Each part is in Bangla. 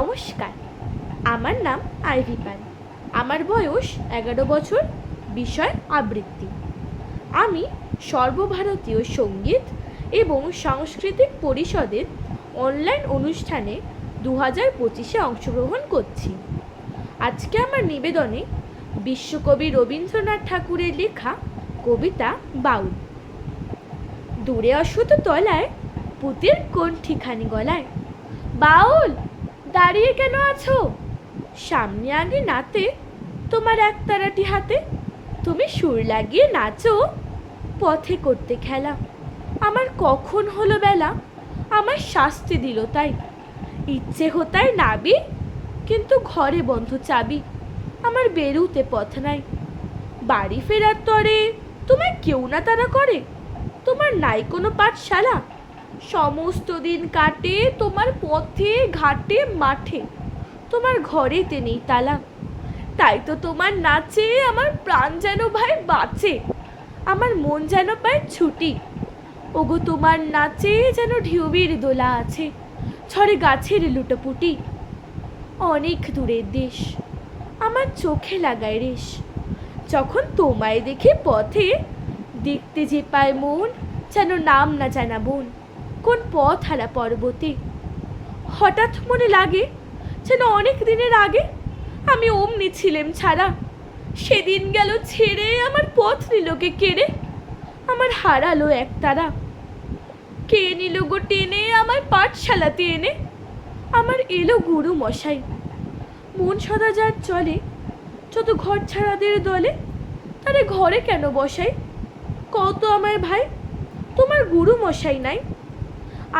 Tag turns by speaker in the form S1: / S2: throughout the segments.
S1: নমস্কার, আমার নাম আইভি পাল। আমার বয়স 11 বছর। বিষয় আবৃত্তি। আমি সর্বভারতীয় সঙ্গীত এবং সাংস্কৃতিক পরিষদের অনলাইন অনুষ্ঠানে 2025-এ অংশগ্রহণ করছি। আজকে আমার নিবেদনে বিশ্বকবি রবীন্দ্রনাথ ঠাকুরের লেখা কবিতা বাউল। দূরে অশ্বত তলায় পুতির কণ্ঠিখানি গলায়, বাউল দাঁড়িয়ে কেন আছো? সামনে আগে নাতে তোমার একতারাটি হাতে। তুমি সুর লাগিয়ে নাচো, পথে করতে খেলা। আমার কখন হলো বেলা, আমার শাস্তি দিল তাই। ইচ্ছে হতায় নাবি, কিন্তু ঘরে বন্ধ চাবি। আমার বেরুতে পথ নাই। বাড়ি ফেরার তরে তোমায় কেউ না তারা করে। তোমার নাই কোনো পাঠশালা, সমস্ত দিন কাটে তোমার পথে ঘাটে মাঠে। তোমার ঘরেতে নেই তালা, তাই তো তোমার নাচে আমার প্রাণ যেন ভাই বাঁচে। আমার মন যেন পায় ছুটি। ওগো তোমার নাচে যেন ঢিউবির দোলা আছে, ছড়ে গাছের লুটোপুটি। অনেক দূরের দেশ আমার চোখে লাগায় রেশ, যখন তোমায় দেখে পথে। দেখতে যে পায় মন যেন নাম না জানা বোন, কোন পথ হারা পর্বতে। হঠাৎ মনে লাগে যেন অনেক দিনের আগে আমি অমনি ছিলাম ছাড়া। সেদিন গেল ছেড়ে আমার পথ নিল কে কেড়ে। আমার হারালো এক তারা, কে নিল গো টেনে আমার পাঠশালাতে এনে। আমার এলো গুরু মশাই, মন সদা যার চলে, যত ঘর ছাড়াদের দলে। তারে ঘরে কেন বসাই? কত আমার ভাই, তোমার গুরু মশাই নাই।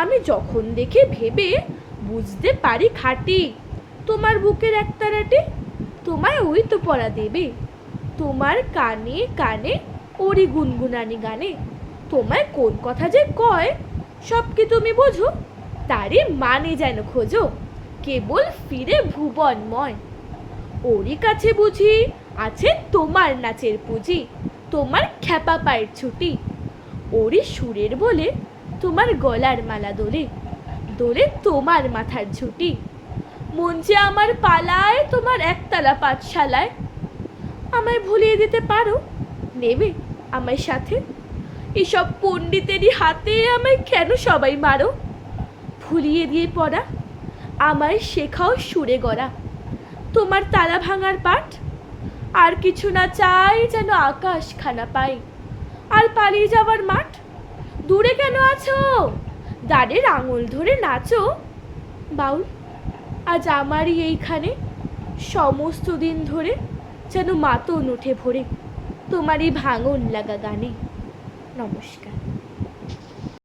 S1: আমি যখন দেখে ভেবে বুঝতে পারি খাঁটি, তোমার বুকের একতারাটি তোমায় ওই তো পড়া দেবে। তোমার কানে কানে ওরি গুনগুনানি গানে। তোমায় কোন কথা যে কয় সব কি তুমি বোঝো? তারই মানে যেন খোঁজো, কেবল ফিরে ভুবনময়। ওরই কাছে বুঝি আছে তোমার নাচের পুঁজি, তোমার খ্যাপা পায়ের ছুটি। ওরই সুরের বলে তোমার গলার মালা দোলে, দোলে তোমার মাথার ঝুঁটি। মন যে আমার পালায় তোমার একতলা পাঠশালায়। আমায় ভুলিয়ে দিতে পারো, নেবে আমায় সাথে? এসব পণ্ডিতেরই হাতে আমায় কেন সবাই মারো? ভুলিয়ে দিয়ে পড়া, আমায় শেখাও সুরে গড়া। তোমার তালা ভাঙার পাঠ, আর কিছু না চাই যেন আকাশ খানা পাই। আর পালিয়ে যাওয়ার মাঠ, দূরে কেন আছো? দাঁড়ের আঙুল ধরে নাচো। বাউল আজ আমারই এইখানে, সমস্ত দিন ধরে যেন মাতন ওঠে ভরে তোমারই ভাঙন লাগা গানে। নমস্কার।